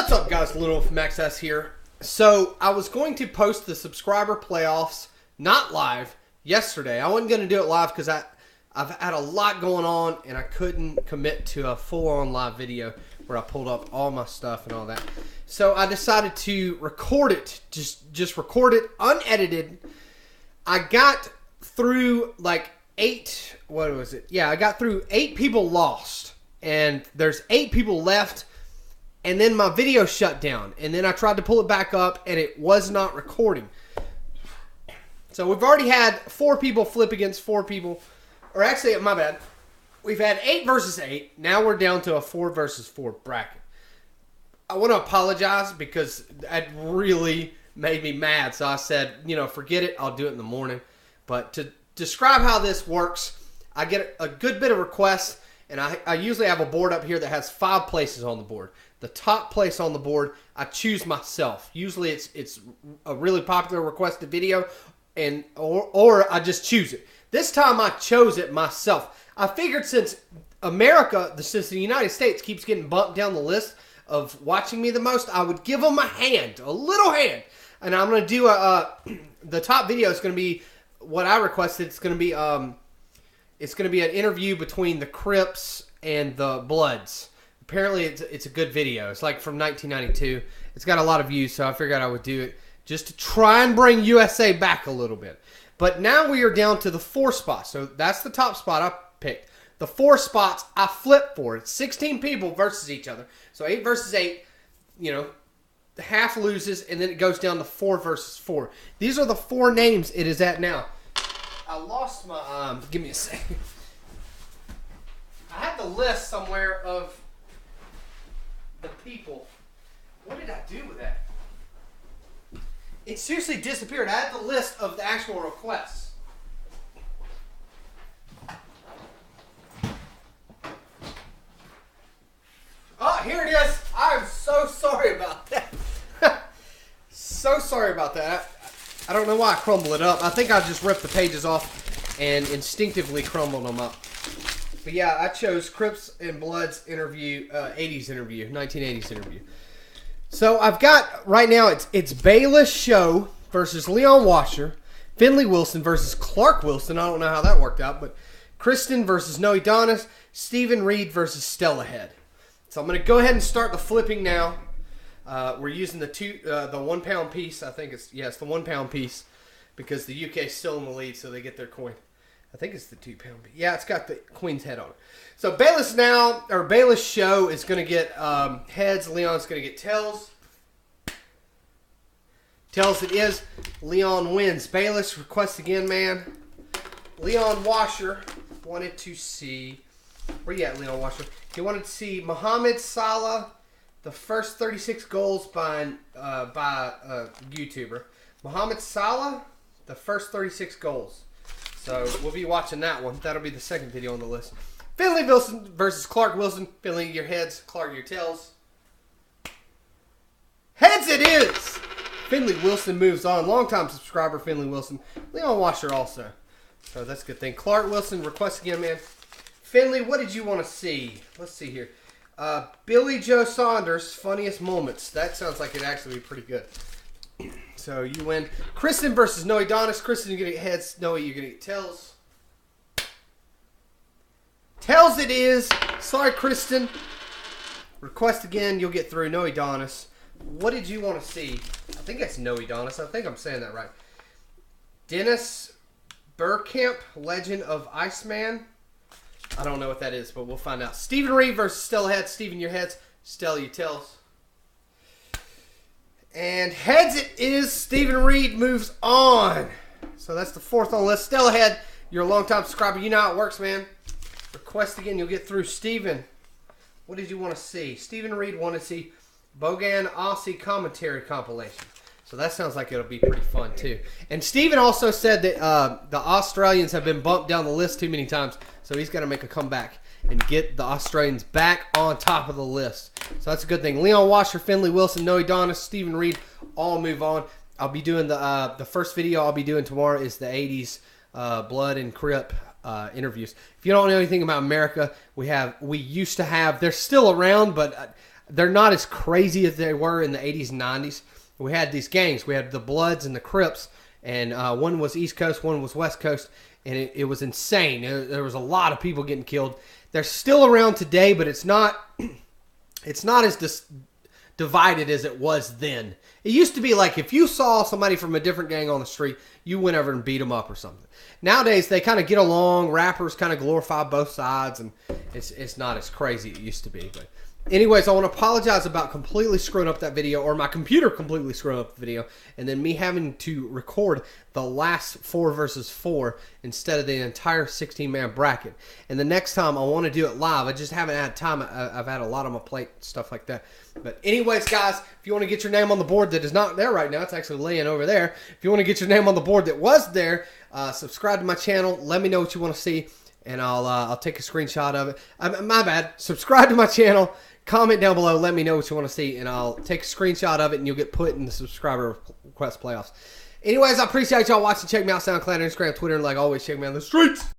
What's up, guys? Little from XS here. So, I was going to post the subscriber playoffs, not live, yesterday. I wasn't going to do it live because I've had a lot going on and I couldn't commit to a full-on live video where I pulled up all my stuff and all that. So, I decided to record it, just record it unedited. I got through like 8, what was it? Yeah, I got through 8 people lost. And there's 8 people left. And then my video shut down. And then I tried to pull it back up and it was not recording. So we've already had 4 people flip against 4 people. Or actually, my bad. We've had 8 versus 8. Now we're down to a 4 versus 4 bracket. I want to apologize because that really made me mad. So I said, forget it. I'll do it in the morning. But to describe how this works, I get a good bit of requests. And I usually have a board up here that has 5 places on the board. The top place on the board, I choose myself. Usually it's a really popular requested video, or I just choose it. This time I chose it myself. I figured since the United States keeps getting bumped down the list of watching me the most, I would give them a little hand. And I'm going to do the top video is going to be what I requested. It's going to be an interview between the Crips and the Bloods. Apparently, it's a good video. It's like from 1992. It's got a lot of views, so I figured I would do it just to try and bring USA back a little bit. But now we are down to the 4 spots. So that's the top spot I picked. The 4 spots I flipped for. It's 16 people versus each other. So 8 versus 8, half loses, and then it goes down to 4 versus 4. These are the 4 names it is at now. I lost my, give me a second. I had the list somewhere of the people. What did I do with that? It seriously disappeared. I had the list of the actual requests. Oh, here it is. I'm so sorry about that. So sorry about that. I don't know why I crumbled it up. I think I just ripped the pages off and instinctively crumbled them up. But yeah, I chose Crips and Bloods interview, 1980s interview. So I've got, right now, it's Bayless Show versus Leon Washer, Finley Wilson versus Clark Wilson. I don't know how that worked out, but Kristen versus Noe Donis, Stephen Reed versus Stella Head. So I'm going to go ahead and start the flipping now. We're using the 1 pound piece. I think it's the 1 pound piece because the UK is still in the lead, so they get their coin. I think it's the 2 pound piece. Yeah, it's got the Queen's head on it. So Bayless Show is going to get heads. Leon's going to get tails. Tails it is. Leon wins. Bayless requests again, man. Leon Washer wanted to see. Where you at, Leon Washer? He wanted to see Mohamed Salah. The first 36 goals by a YouTuber. Mohamed Salah, the first 36 goals. So we'll be watching that one. That'll be the second video on the list. Finley Wilson versus Clark Wilson. Finley, your heads. Clark, your tails. Heads it is! Finley Wilson moves on. Longtime subscriber, Finley Wilson. Leon Washer also. So that's a good thing. Clark Wilson, request again, man. Finley, what did you want to see? Let's see here. Billy Joe Saunders, funniest moments. That sounds like it'd actually be pretty good. So you win. Kristen versus Noe Donis. Kristen, you're going to get heads. Noe, you're going to get tails. Tails it is. Sorry, Kristen. Request again. You'll get through. Noe Donis. What did you want to see? I think that's Noe Donis. I think I'm saying that right. Dennis Burkamp, Legend of Iceman. I don't know what that is, but we'll find out. Stephen Reed versus Stella Head. Stephen, your heads. Stella, your tails. And heads it is. Stephen Reed moves on. So that's the 4th on the list. Stella Head, you're a long-time subscriber. You know how it works, man. Request again. You'll get through. Stephen, what did you want to see? Stephen Reed wanted to see Bogan Aussie commentary compilation. So that sounds like it'll be pretty fun, too. And Stephen also said that the Australians have been bumped down the list too many times. So he's got to make a comeback and get the Australians back on top of the list. So that's a good thing. Leon Washer, Finley Wilson, Noe Donis, Stephen Reed, all move on. I'll be doing the first video I'll be doing tomorrow is the 80s Blood and Crip interviews. If you don't know anything about America, we used to have, they're still around, but they're not as crazy as they were in the 80s and 90s. We had these gangs. We had the Bloods and the Crips, and one was East Coast, one was West Coast, and it was insane. There was a lot of people getting killed. They're still around today, but it's not as divided as it was then. It used to be like if you saw somebody from a different gang on the street, you went over and beat them up or something. Nowadays, they kind of get along. Rappers kind of glorify both sides, and it's not as crazy as it used to be. But anyways, I want to apologize about completely screwing up that video, or my computer completely screwing up the video, and then me having to record the last 4 versus 4 instead of the entire 16-man bracket. And the next time I want to do it live. I just haven't had time. I've had a lot on my plate, stuff like that. But anyways, guys, if you want to get your name on the board that is not there right now, it's actually laying over there. If you want to get your name on the board that was there, subscribe to my channel. Let me know what you want to see, and I'll take a screenshot of it. My bad. Subscribe to my channel. Comment down below. Let me know what you want to see, and I'll take a screenshot of it, and you'll get put in the subscriber request playoffs. Anyways, I appreciate y'all watching. Check me out SoundCloud, Instagram, Twitter, and like always, check me out on the streets.